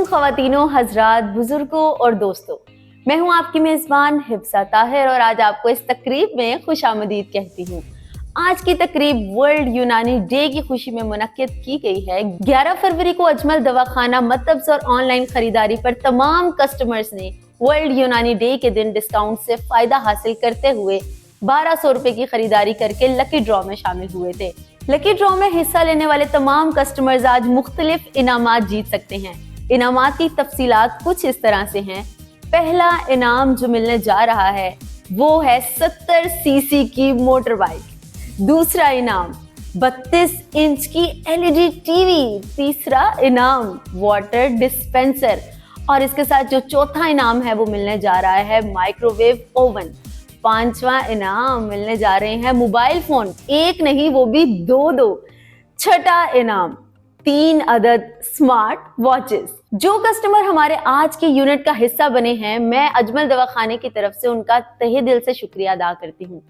ख़वातीनों, हज़रात, बुजुर्गों और दोस्तों, मैं हूं आपकी मेज़बान हिफ्सा ताहिर और आज आपको इस तकरीब में खुशामदीद कहती हूं। आज की तकरीब वर्ल्ड यूनानी डे की खुशी में मुनक्किद की गई है। 11 फरवरी को अजमल दवाखाना मतब्स और ऑनलाइन खरीदारी पर तमाम कस्टमर्स ने वर्ल्ड यूनानी डे के दिन डिस्काउंट से फायदा हासिल करते हुए 1200 रुपए की खरीदारी करके लकी ड्रॉ में शामिल हुए थे। लकी ड्रॉ में हिस्सा लेने वाले तमाम कस्टमर्स आज मुख्तलिफ इनामात जीत सकते हैं। इनामात की तफसीलात कुछ इस तरह से हैं। पहला इनाम जो मिलने जा रहा है वो है 70 सीसी की मोटर बाइक। दूसरा इनाम 32 इंच की एलईडी टीवी। तीसरा इनाम वाटर डिस्पेंसर और इसके साथ जो चौथा इनाम है वो मिलने जा रहा है माइक्रोवेव ओवन। पांचवा इनाम मिलने जा रहे हैं मोबाइल फोन, एक नहीं वो भी दो। छठा इनाम 3 अदद स्मार्ट वॉचेस। जो कस्टमर हमारे आज के यूनिट का हिस्सा बने हैं, मैं अजमल दवाखाने की तरफ से उनका तहे दिल से शुक्रिया अदा करती हूँ।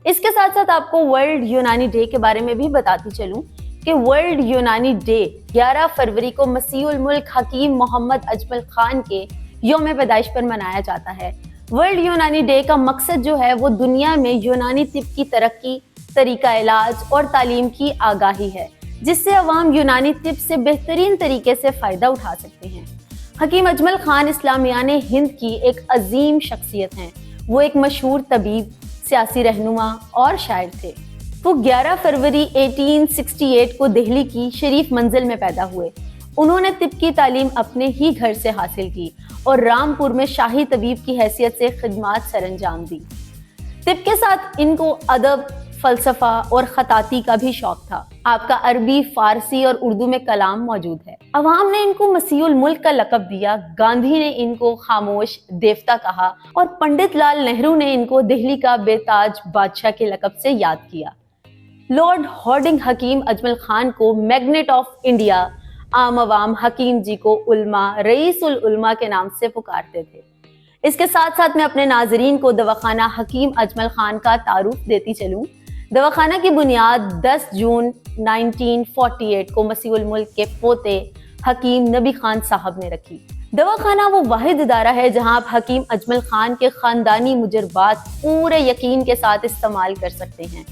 इसके साथ साथ आपको वर्ल्ड यूनानी डे के बारे में भी बताती चलूं कि वर्ल्ड यूनानी डे 11 फरवरी को मसीहुल मुल्क हकीम मोहम्मद अजमल खान के यौम पैदाइश पर मनाया जाता है। वर्ल्ड यूनानी डे का मकसद जो है वो दुनिया में यूनानी तिब की तरक्की, तरीका इलाज और तालीम की आगाही है, जिससे अवाम यूनानी तिब से बेहतरीन तरीके से फ़ायदा उठा सकते हैं। हकीम अजमल खान इस्लामियान हिंद की एक अजीम शख्सियत हैं। वो एक मशहूर तबीब, सियासी रहनुमा और शायर थे। वो 11 फरवरी 1868 को दिल्ली की शरीफ मंजिल में पैदा हुए। उन्होंने तिब की तालीम अपने ही घर से हासिल की और रामपुर में शाही तबीब की हैसियत से खिदमात सरअंजाम दी। तिब के साथ इनको अदब, फलसफा और खताती का भी शौक था। आपका अरबी, फारसी और उर्दू में कलाम मौजूद है। अवाम ने इनको मसीहुल मुल्क का लक़ब दिया, गांधी ने इनको खामोश देवता कहा और पंडित लाल नेहरू ने इनको दिल्ली का बेताज बादशाह के लक़ब से याद किया। लॉर्ड हॉर्डिंग हकीम अजमल खान को मैग्नेट ऑफ इंडिया, आम अवाम हकीम जी को उल्मा, रईसुल उल्मा के नाम से पुकारते थे। इसके साथ साथ मैं अपने नाजरीन को दवाखाना हकीम अजमल खान का तारुफ देती चलूं। दवाखाना की बुनियाद 10 जून 1948 को मसीहुल मुल्क के पोते हकीम नबी खान साहब ने रखी। दवाखाना वो वाहिद इदारा है जहां आप हकीम अजमल खान के खानदानी मुजरबात पूरे यकीन के साथ इस्तेमाल कर सकते हैं।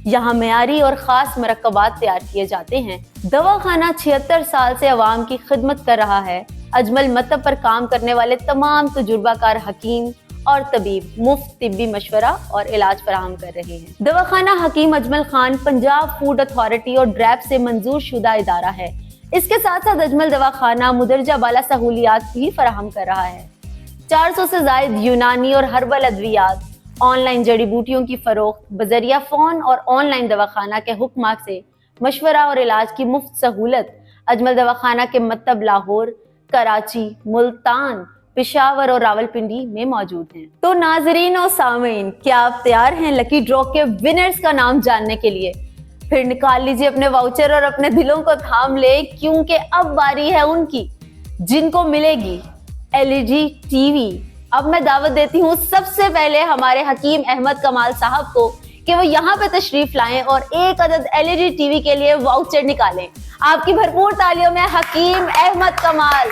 यहाँ मेयारी और ख़ास मरकबात तैयार किए जाते हैं। दवाखाना 76 साल से अवाम की खिदमत कर रहा है। अजमल मतब पर काम करने वाले तमाम तजुर्बाकार हकीम और तबीब मुफ्त तिब्बी मशवरा और इलाज फराहम कर रहे हैं। दवाखाना हकीम अजमल खान पंजाब फूड अथॉरिटी और ड्रैप से मंजूर शुदा इदारा है। इसके साथ साथ अजमल दवाखाना मुदरजा बाला सहूलियात भी फराहम कर रहा है। 400 से जायद यूनानी और हर्बल अद्वियात, ऑनलाइन जड़ी बूटियों की फरोख्त, बजरिया फ़ोन और ऑनलाइन दवाखाना के हुक्म से मशवरा और इलाज की मुफ्त सहूलत अजमल दवाखाना के मतब लाहौर, कराची, मुल्तान, पेशावर और रावलपिंडी में मौजूद हैं। तो नाजरीन और सामीन, क्या आप तैयार हैं लकी ड्रॉ के विनर्स का नाम जानने के लिए? फिर निकाल लीजिए अपने वाउचर और अपने दिलों को थाम ले, क्योंकि अब बारी है उनकी जिनको मिलेगी एलईडी टीवी। अब मैं दावत देती हूँ सबसे पहले हमारे हकीम अहमद कमाल साहब को कि वो यहाँ पे तशरीफ लाएं और एक अदद एलईडी टीवी के लिए वाउचर निकालें। आपकी भरपूर तालियों में हकीम अहमद कमाल।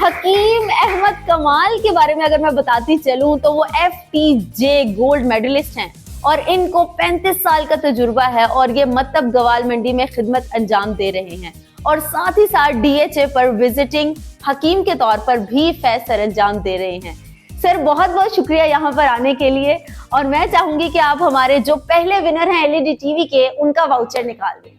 हकीम अहमद कमाल के बारे में अगर मैं बताती चलूं तो वो FTJ गोल्ड मेडलिस्ट हैं और इनको 35 साल का तजुर्बा है और ये मतब गवाल मंडी में खिदमत अंजाम दे रहे हैं और साथ ही साथ DHA पर विजिटिंग हकीम के तौर पर भी फैज सरअंजाम दे रहे हैं। सर, बहुत बहुत शुक्रिया यहाँ पर आने के लिए और मैं चाहूंगी कि आप हमारे जो पहले विनर हैं एलईडी टीवी के, उनका वाउचर निकाल दें।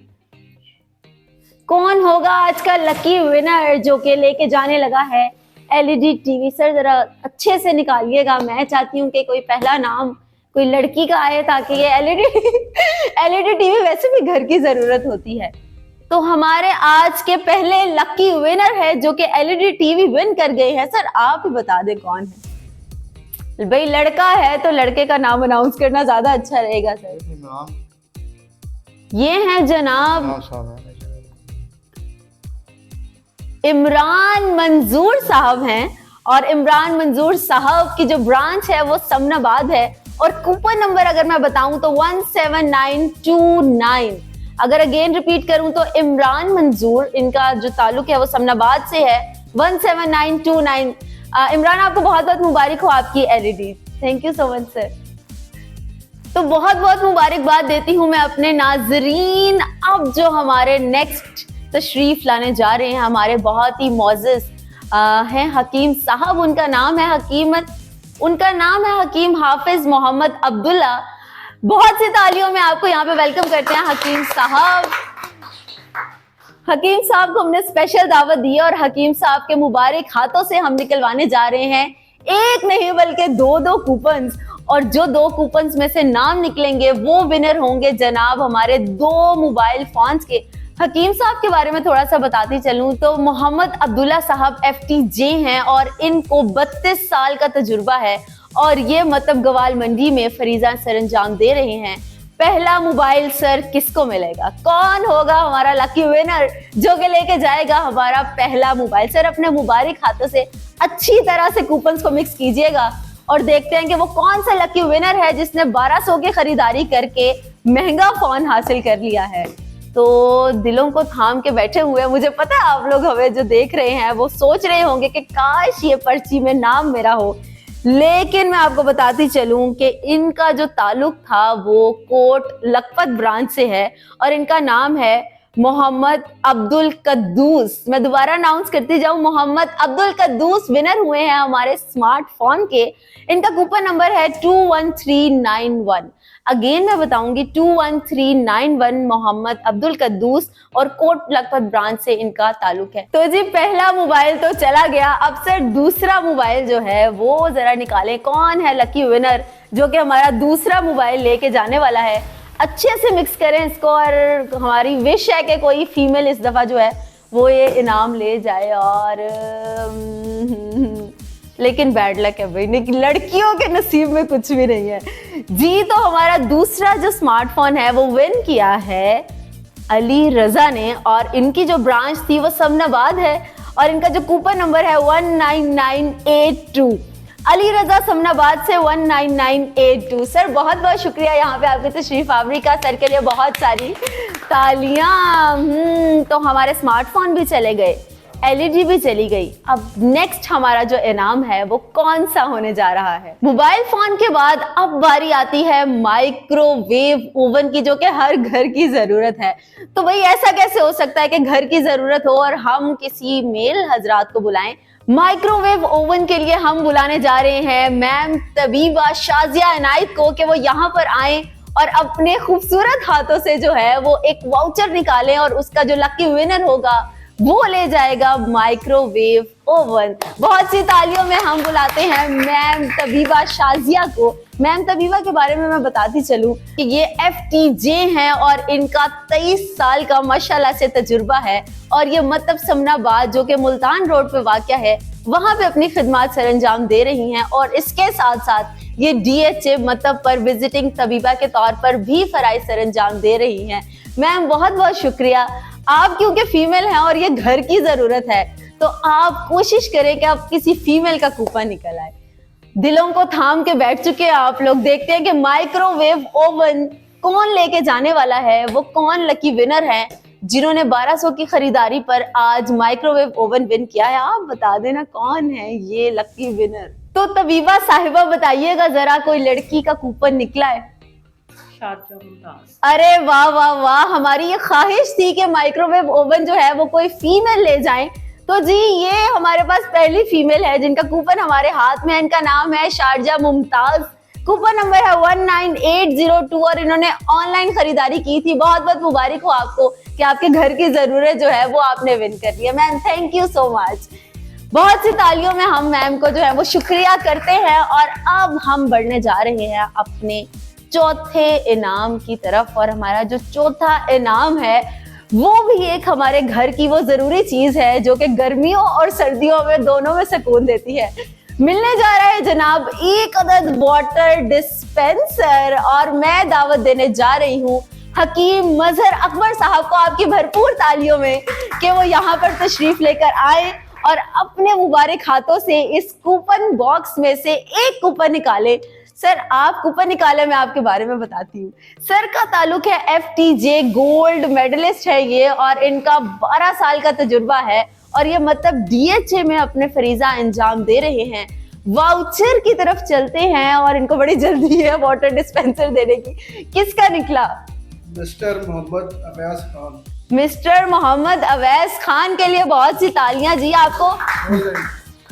कौन होगा आज का लकी विनर जो के लेके जाने लगा है एलईडी टीवी? सर जरा अच्छे से निकालिएगा। मैं चाहती हूँ कि कोई पहला नाम कोई लड़की का आए ताकि ये एलईडी टीवी वैसे भी घर की जरूरत होती है। तो हमारे आज के पहले लकी विनर है जो कि एलईडी टीवी विन कर गए हैं। सर आप ही बता दें कौन है। भाई लड़का है तो लड़के का नाम अनाउंस करना ज्यादा अच्छा रहेगा। सर ये हैं जनाब इमरान मंजूर साहब हैं और इमरान मंजूर साहब की जो ब्रांच है वो समनाबाद है और कूपन नंबर अगर मैं बताऊं तो 17929। अगर अगेन रिपीट करूं तो इमरान मंजूर, इनका जो ताल्लुक है वो समनाबाद से है, 17929। इमरान, आपको बहुत बहुत मुबारक हो आपकी LED. Thank you so much sir. तो बहुत बहुत मुबारकबाद देती हूँ मैं अपने नाजरीन। अब जो हमारे नेक्स्ट तशरीफ लाने जा रहे हैं हमारे बहुत ही मोअज़्ज़ज़ हैं हकीम साहब। उनका नाम है हकीम हाफिज मोहम्मद अब्दुल्ला। बहुत सी तालियों में आपको यहाँ पे वेलकम करते हैं हकीम साहब। हकीम साहब को हमने स्पेशल दावत दी है और हकीम साहब के मुबारक हाथों से हम निकलवाने जा रहे हैं एक नहीं बल्कि दो कूपन्स। और जो 2 कूपन्स में से नाम निकलेंगे वो विनर होंगे जनाब हमारे 2 मोबाइल फोन्स के। हकीम साहब के बारे में थोड़ा सा बताती चलूं तो मोहम्मद अब्दुल्ला साहब FTJ हैं और इनको 32 साल का तजुर्बा है और ये मतलब गवाल मंडी में फरीजा सरंजाम दे रहे हैं। पहला मोबाइल सर किसको मिलेगा? कौन होगा हमारा लकी विनर जो कि लेके जाएगा हमारा पहला मोबाइल? सर अपने मुबारक हाथों से अच्छी तरह से कूपन्स को मिक्स कीजिएगा और देखते हैं कि वो कौन सा लकी विनर है जिसने 1200 की खरीदारी करके महंगा फोन हासिल कर लिया है। तो दिलों को थाम के बैठे हुए, मुझे पता है आप लोग हमें जो देख रहे हैं वो सोच रहे होंगे कि काश ये पर्ची में नाम मेरा हो, लेकिन मैं आपको बताती चलूं कि इनका जो ताल्लुक था वो कोट लखपत ब्रांच से है और इनका नाम है मोहम्मद अब्दुल कद्दूस। मैं दोबारा अनाउंस करती जाऊं, मोहम्मद अब्दुल कद्दूस विनर हुए हैं हमारे स्मार्टफोन के। इनका कूपन नंबर है 21391। अगेन मैं बताऊंगी 21391। मोहम्मद अब्दुल कद्दूस और कोट लखपत ब्रांच से इनका ताल्लुक है। तो जी पहला मोबाइल तो चला गया, अब सर दूसरा मोबाइल जो है वो जरा निकालें। कौन है लकी विनर जो कि हमारा दूसरा मोबाइल लेके जाने वाला है? अच्छे से मिक्स करें इसको और हमारी विश है कि कोई फीमेल इस दफा जो है वो ये इनाम ले जाए। और लेकिन बैड लक है भाई, लड़कियों के नसीब में कुछ भी नहीं है जी। तो हमारा दूसरा जो स्मार्टफोन है वो विन किया है अली रजा ने और इनकी जो ब्रांच थी वो समनाबाद है और इनका जो कूपन नंबर है 19982। अली रजा समनाबाद से 19982। सर बहुत बहुत शुक्रिया यहाँ पे आपके तशरीफ आवरी का। सर के लिए बहुत सारी तालियां। तो हमारे स्मार्टफोन भी चले गए, LED भी चली गई। अब नेक्स्ट हमारा जो इनाम है वो कौन सा होने जा रहा है? मोबाइल फोन के बाद अब बारी आती है माइक्रोवेव ओवन की, जो कि हर घर की जरूरत है। तो भाई ऐसा कैसे हो सकता है कि घर की जरूरत हो और हम किसी मेल हजरात को बुलाएं? माइक्रोवेव ओवन के लिए हम बुलाने जा रहे हैं मैम तबीबा शाजिया इनायत को कि वो यहाँ पर आए और अपने खूबसूरत हाथों से जो है वो एक वाउचर निकालें और उसका जो लकी विनर होगा वो ले जाएगा माइक्रोवेव ओवन। बहुत सी तालियों में हम बुलाते हैं मैम तबीबा शाजिया को। मैम तबीबा के बारे में मैं बताती चलूं कि ये FTJ हैं और इनका 23 साल का माशाल्लाह से तजुर्बा है और ये मतलब समनाबाद जो कि मुल्तान रोड पे वाक़या है वहां पे अपनी खिदमत सरंजाम दे रही हैं और इसके साथ साथ ये DHA मतलब पर विजिटिंग तबीबा के तौर पर भी फराइज सरंजाम दे रही हैं। मैम बहुत बहुत शुक्रिया। आप क्योंकि फीमेल हैं और ये घर की जरूरत है तो आप कोशिश करें कि आप किसी फीमेल का कूपन निकल आए। दिलों को थाम के बैठ चुके हैं आप लोग। देखते हैं कि माइक्रोवेव ओवन कौन लेके जाने वाला है, वो कौन लकी विनर है जिन्होंने 1200 की खरीदारी पर आज माइक्रोवेव ओवन विन किया है। आप बता देना कौन है ये लकी विनर। तो तबीबा साहिबा बताइएगा जरा, कोई लड़की का कूपन निकला है? अरे वाह वाह वाह, हमारी ये ख्वाहिश थी कि माइक्रोवेव ओवन जो है वो कोई फीमेल ले जाए। तो जी ये हमारे पास पहली फीमेल है जिनका कूपन हमारे हाथ में है। इनका नाम है शारजा मुमताज, कूपन नंबर है 19802 और इन्होंने ऑनलाइन खरीदारी की थी। बहुत बहुत मुबारक हो आपको कि आपके घर की जरूरत जो है वो आपने विन कर लिया। Ma'am thank you so much. बहुत सी तालियों में हम मैम को जो है वो शुक्रिया करते हैं और अब हम बढ़ने जा रहे हैं अपने चौथे इनाम की तरफ। और हमारा जो चौथा इनाम है वो भी एक हमारे घर की वो जरूरी चीज है जो कि गर्मियों और सर्दियों में दोनों में सुकून देती है। मिलने जा रहा है जनाब एक अदद वाटर डिस्पेंसर और मैं दावत देने जा रही हूँ हकीम मजहर अकबर साहब को आपकी भरपूर तालियों में कि वो यहाँ पर तशरीफ लेकर आए और अपने मुबारक हाथों से इस कूपन बॉक्स में से एक कूपन निकाले। सर आप कूपन निकाले, मैं आपके बारे में बताती हूँ। सर का ताल्लुक है FTJ गोल्ड मेडलिस्ट है ये और इनका 12 साल का तजुर्बा है और ये मतलब DHA में अपने फरीजा अंजाम दे रहे हैं। वाउचर की तरफ चलते हैं और इनको बड़ी जल्दी है वाटर डिस्पेंसर देने की। किसका निकला? मिस्टर मोहम्मद अवैस खान। मिस्टर मोहम्मद अवैस खान के लिए बहुत सी तालियां जी। आपको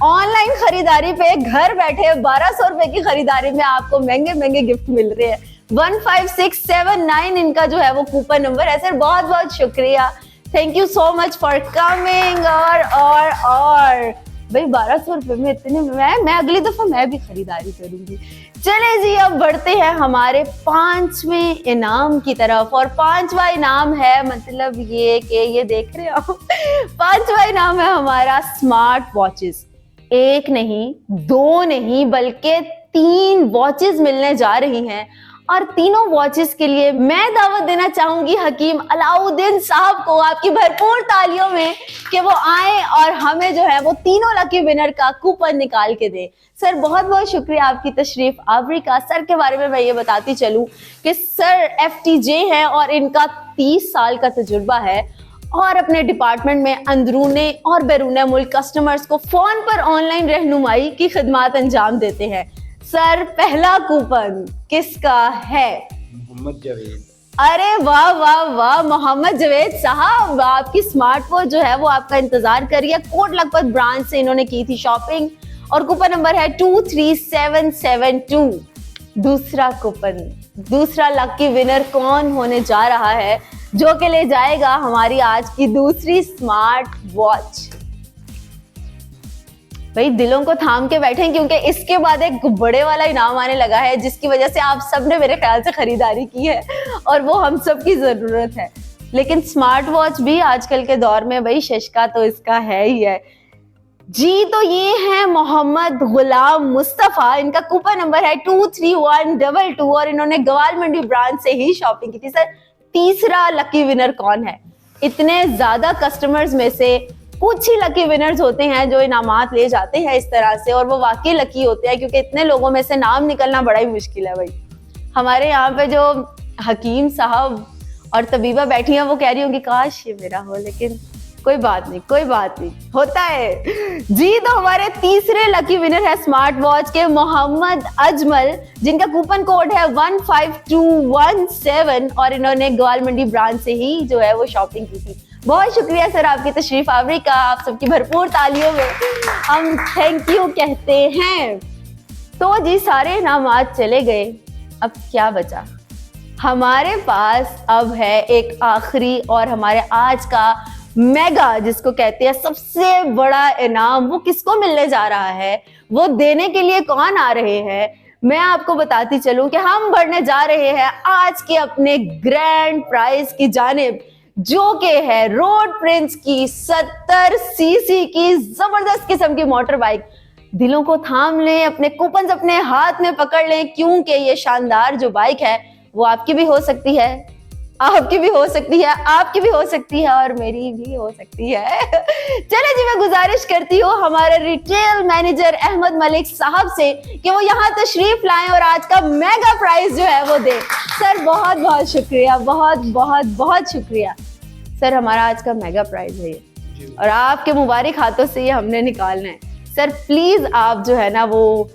ऑनलाइन खरीदारी पे घर बैठे 1200 रुपए की खरीदारी में आपको महंगे महंगे गिफ्ट मिल रहे हैं। 15679 इनका जो है वो कूपन नंबर है। सर बहुत बहुत शुक्रिया, thank you so much for coming. और भाई 1200 रुपए में इतने मैं अगली दफा मैं भी खरीदारी करूंगी। चले जी, अब बढ़ते हैं हमारे 5वें इनाम की तरफ। और 5वां इनाम है, मतलब ये कि ये देख रहे हो 5वां इनाम है हमारा स्मार्ट वॉचेस। एक नहीं, दो नहीं, बल्कि 3 वॉचेस मिलने जा रही हैं। और तीनों वॉचेस के लिए मैं दावत देना चाहूंगी हकीम अलाउद्दीन साहब को, आपकी भरपूर तालियों में, कि वो आए और हमें जो है वो तीनों लकी विनर का कूपन निकाल के दे। सर बहुत बहुत शुक्रिया आपकी तशरीफ आवरी का। सर के बारे में मैं ये बताती चलूं कि सर FTJ है और इनका 30 साल का तजुर्बा है और अपने डिपार्टमेंट में अंदरूने और बैरूने मुल्क कस्टमर्स को फोन पर ऑनलाइन रहनुमाई की खिदमत अंजाम देते हैं। सर पहला कूपन किसका है? मोहम्मद जावेद। अरे वाह वाह वाह मोहम्मद जावेद साहब, आपकी स्मार्ट वॉच जो है वो आपका इंतजार कर रही है। कोट लखपत ब्रांच से इन्होंने की थी शॉपिंग और कूपन नंबर है 23772। दूसरा कूपन, दूसरा लकी विनर कौन होने जा रहा है जो कि ले जाएगा हमारी आज की दूसरी स्मार्ट वॉच? भाई दिलों को थाम के बैठे, क्योंकि इसके बाद एक बड़े वाला इनाम आने लगा है जिसकी वजह से आप सब ने मेरे ख्याल से खरीदारी की है और वो हम सब की जरूरत है। लेकिन स्मार्ट वॉच भी आजकल के दौर में भाई शशका तो इसका है ही है जी। तो ये है मोहम्मद गुलाम मुस्तफा, इनका कूपन नंबर है 23122 और इन्होंने गवाल मंडी ब्रांच से ही शॉपिंग की थी। सर तीसरा लकी विनर कौन है? इतने ज्यादा कस्टमर्स में से कुछ ही लकी विनर्स होते हैं जो इनामात ले जाते हैं इस तरह से, और वो वाकई लकी होते हैं क्योंकि इतने लोगों में से नाम निकलना बड़ा ही मुश्किल है। भाई हमारे यहाँ पे जो हकीम साहब और तबीबा बैठी हैं वो कह रही होंगी काश ये मेरा हो, लेकिन कोई बात नहीं, कोई बात नहीं, होता है जी। तो हमारे तीसरे लकी विनर है स्मार्ट वॉच के मोहम्मद अजमल, जिनका कूपन कोड है 15217 और इन्होंने ग्वाल मंडी ब्रांच से ही जो है वो शॉपिंग की थी। बहुत शुक्रिया सर आपकी तशरीफ आवरी का। आप सबकी भरपूर तालियों में हम थैंक यू कहते हैं। तो जी सारे इनामात चले गए, अब क्या बचा? हमारे पास अब है एक आखिरी और हमारे आज का मेगा, जिसको कहते हैं सबसे बड़ा इनाम। वो किसको मिलने जा रहा है, वो देने के लिए कौन आ रहे हैं, मैं आपको बताती चलूं कि हम बढ़ने जा रहे हैं आज के अपने ग्रैंड प्राइज की जानिब, जो कि है रोड प्रिंस की 70 सीसी की जबरदस्त किस्म की मोटर बाइक। दिलों को थाम लें, अपने कूपन अपने हाथ में पकड़ लें, क्योंकि ये शानदार जो बाइक है वो आपकी भी हो सकती है, आपकी भी हो सकती है, आपकी भी हो सकती है और मेरी भी हो सकती है। चले जी, मैं गुजारिश करती हूँ हमारे रिटेल मैनेजर अहमद मलिक साहब से कि वो यहाँ तशरीफ लाएं और आज का मेगा प्राइज जो है वो दे। सर बहुत बहुत शुक्रिया, बहुत बहुत बहुत शुक्रिया सर। हमारा आज का मेगा प्राइज है ये और आपके मुबारक हाथों से ये हमने निकालना है। सर प्लीज आप जो है ना वो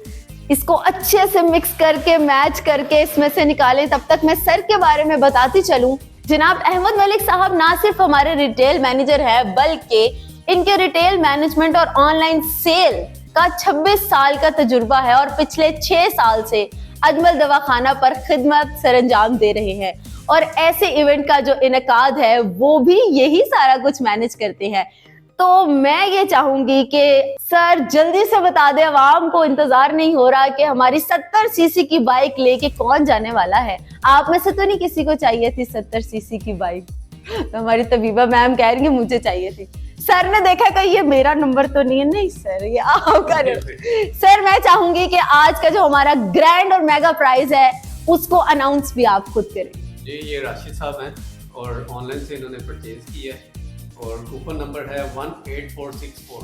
इसको अच्छे से मिक्स करके मैच करके इसमें से निकालें। तब तक मैं सर के बारे में बताती चलूं। जनाब अहमद मलिक साहब ना सिर्फ हमारे रिटेल मैनेजर है, बल्कि इनके रिटेल मैनेजमेंट और ऑनलाइन सेल का 26 साल का तजुर्बा है और पिछले 6 साल से अजमल दवाखाना पर खिदमत सरंजाम दे रहे हैं और ऐसे इवेंट का जो इनकाद है वो भी यही सारा कुछ मैनेज करते हैं। तो मैं ये चाहूंगी कि सर जल्दी से बता दें, आवाम को इंतजार नहीं हो रहा कि हमारी 70 सीसी की बाइक लेके कौन जाने वाला है। आप में से तो नहीं किसी को चाहिए थी 70 सीसी की बाइक? तो हमारी तबीबा मैम कह रही है मुझे चाहिए थी। सर ने देखा कि ये मेरा नंबर तो नहीं है। नहीं सर, ये आपका। सर मैं चाहूंगी कि आज का जो हमारा ग्रैंड और मेगा प्राइज है उसको अनाउंस भी आप खुद करें। जी ये राशिद साहब हैं और ऑनलाइन से इन्होंने परचेज किया है और कूपन नंबर है 18464।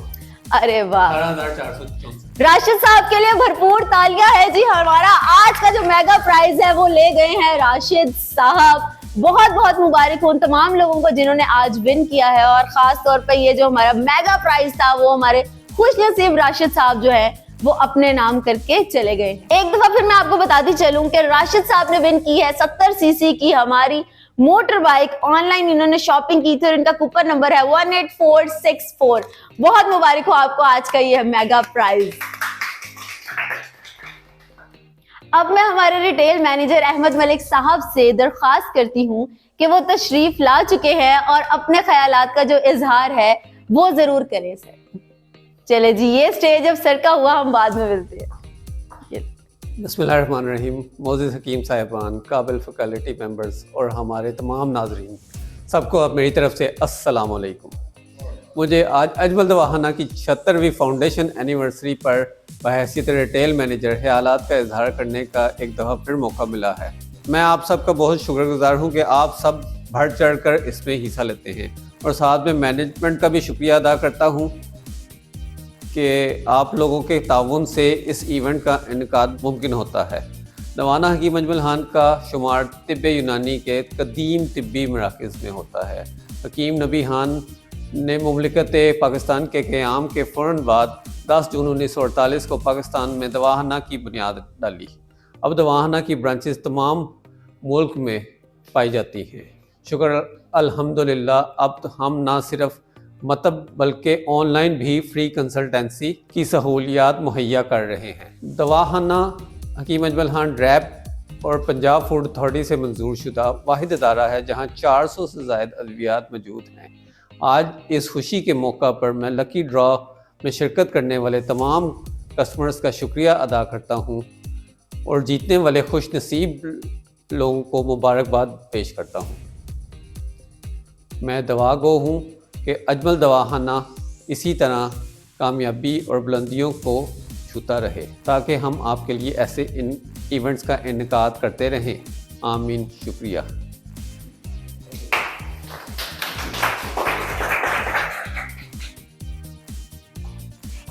अरे वाह, 18,464। राशिद साहब के लिए भरपूर तालियां है जी। हमारा आज का जो मेगा प्राइज है वो ले गए हैं राशिद साहब बहुत बहुत मुबारक हो उन तमाम लोगों को जिन्होंने आज विन किया है। और खास तौर पर ये जो हमारा मेगा प्राइज था वो हमारे खुशनसीब राशिद साहब जो है वो अपने नाम करके चले गए। एक दफा फिर मैं आपको बताती चलूं कि राशिद साहब ने विन की है 70 सीसी की हमारी मोटर बाइक। ऑनलाइन इन्होंने शॉपिंग की थी और इनका कूपन नंबर है 18464। बहुत मुबारक हो आपको आज का ये मेगा प्राइज। अब मैं हमारे रिटेल मैनेजर अहमद मलिक साहब से दरख्वास्त करती हूँ कि वो तशरीफ ला चुके हैं और अपने ख्यालात का जो इजहार है वो जरूर करें सर। चले जी, ये स्टेज अब सर का हुआ, हम बाद में मिलते हैं। बिस्मिल्लाहिर्रहमानिर्रहीम। मोअज़्ज़िज़ हकीम साहिबान, काबिल फैकल्टी मेंबर्स और हमारे तमाम नाजरीन, सबको अब मेरी तरफ से अस्सलाम वालेकुम। मुझे आज अजमल दवाखाना की 76वीं फाउंडेशन एनिवर्सरी पर बहैसियत रिटेल मैनेजर ख्यालात का इजहार करने का एक दफ़ा फिर मौका मिला है। मैं आप सबका बहुत शुक्रगुजार हूँ कि आप सब बढ़ चढ़ कर इसमें हिस्सा लेते हैं और साथ में मैनेजमेंट का भी शुक्रिया अदा करता हूँ कि आप लोगों के ताउन से इस इवेंट का इनेकाद मुमकिन होता है। दवाना हकीम अजमल खान का शुमार तिब्ब यूनानी के कदीम तिब्बी मराकज़ में होता है। हकीम नबी खान ने मुमलिकत पाकिस्तान के क़याम के फ़ौरन बाद 10 जून 1948 को पाकिस्तान में दवाखाना की बुनियाद डाली। अब दवाखाना की ब्रांचेस तमाम मुल्क में पाई जाती हैं। शुक्र अल्हम्दुलिल्लाह, अब तो हम ना सिर्फ मतलब बल्कि ऑनलाइन भी फ्री कंसल्टेंसी की सहूलियात मुहैया कर रहे हैं। दवाखाना हकीम अजमल खान रैप और पंजाब फूड अथॉरिटी से मंजूर शुदा वाहिद अदारा है जहाँ 400 से ज़ायद अद्वियात मौजूद हैं। आज इस खुशी के मौका पर मैं लकी ड्रॉ में शिरकत करने वाले तमाम कस्टमर्स का शुक्रिया अदा करता हूँ और जीतने वाले खुश नसीब लोगों को मुबारकबाद पेश करता हूँ। मैं दवा गो हूँ कि अजमल दवाखाना इसी तरह कामयाबी और बुलंदियों को छूता रहे ताकि हम आपके लिए ऐसे इन इवेंट्स का इनेकाद करते रहें। आमीन। शुक्रिया।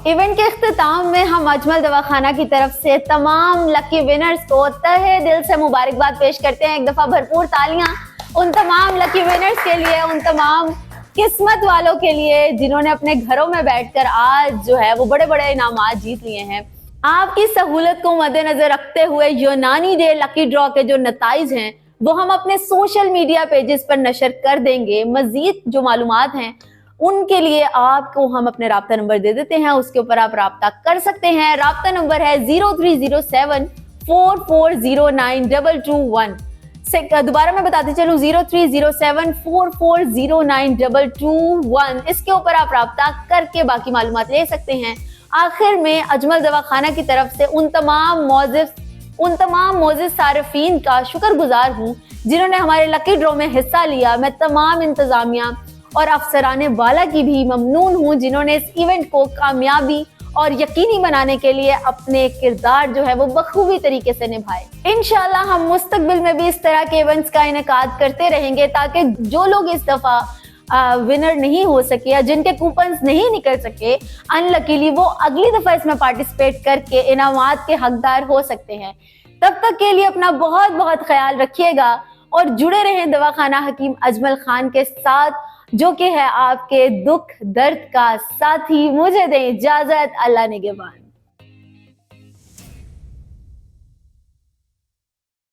इवेंट के इख्तिताम में हम अजमल दवाखाना की तरफ से तमाम लकी विनर्स को तहे दिल से मुबारकबाद पेश करते हैं। एक दफ़ा भरपूर तालियां उन तमाम लकी विनर्स के लिए, उन तमाम किस्मत वालों के लिए जिन्होंने अपने घरों में बैठकर आज जो है वो बड़े बड़े इनामात जीत लिए हैं। आपकी सहूलत को मद्देनजर रखते हुए यूनानी डे लकी ड्रॉ के जो नताइज हैं वो हम अपने सोशल मीडिया पेजेस पर नशर कर देंगे। मजीद जो मालूमात हैं उनके लिए आपको हम अपने राब्ता नंबर दे देते हैं, उसके ऊपर आप राब्ता कर सकते हैं। राब्ता नंबर है 030744092221। दोबारा मैं बताती चलूं 030744092221। इसके ऊपर आप राब्ता करके बाकी मालूमात ले सकते हैं। आखिर में अजमल दवाखाना की तरफ से उन तमाम मोअज़्ज़िज़ सारिफीन का शुक्रगुजार हूँ जिन्होंने हमारे लकी ड्रॉ में हिस्सा लिया। मैं तमाम इंतजामिया और अफसराने वाला की भी ममनून हूँ जिन्होंने इस इवेंट को कामयाबी और यकीनी बनाने के लिए अपने किरदार जो है वो बखूबी तरीके से निभाए। इंशाल्लाह हम मुस्तकबिल में भी इस तरह के इवेंट्स का इनेकाद करते रहेंगे ताकि जो लोग इस दफा विनर नहीं हो सके या जिनके कूपन्स नहीं निकल सके अनलकीली, वो अगली दफा इसमें पार्टिसिपेट करके इनामात के हकदार हो सकते हैं। तब तक के लिए अपना बहुत बहुत ख्याल रखिएगा और जुड़े रहें दवाखाना हकीम अजमल खान के साथ, जो कि है आपके दुख दर्द का साथी। मुझे दें इजाजत। अल्लाह निगहबान।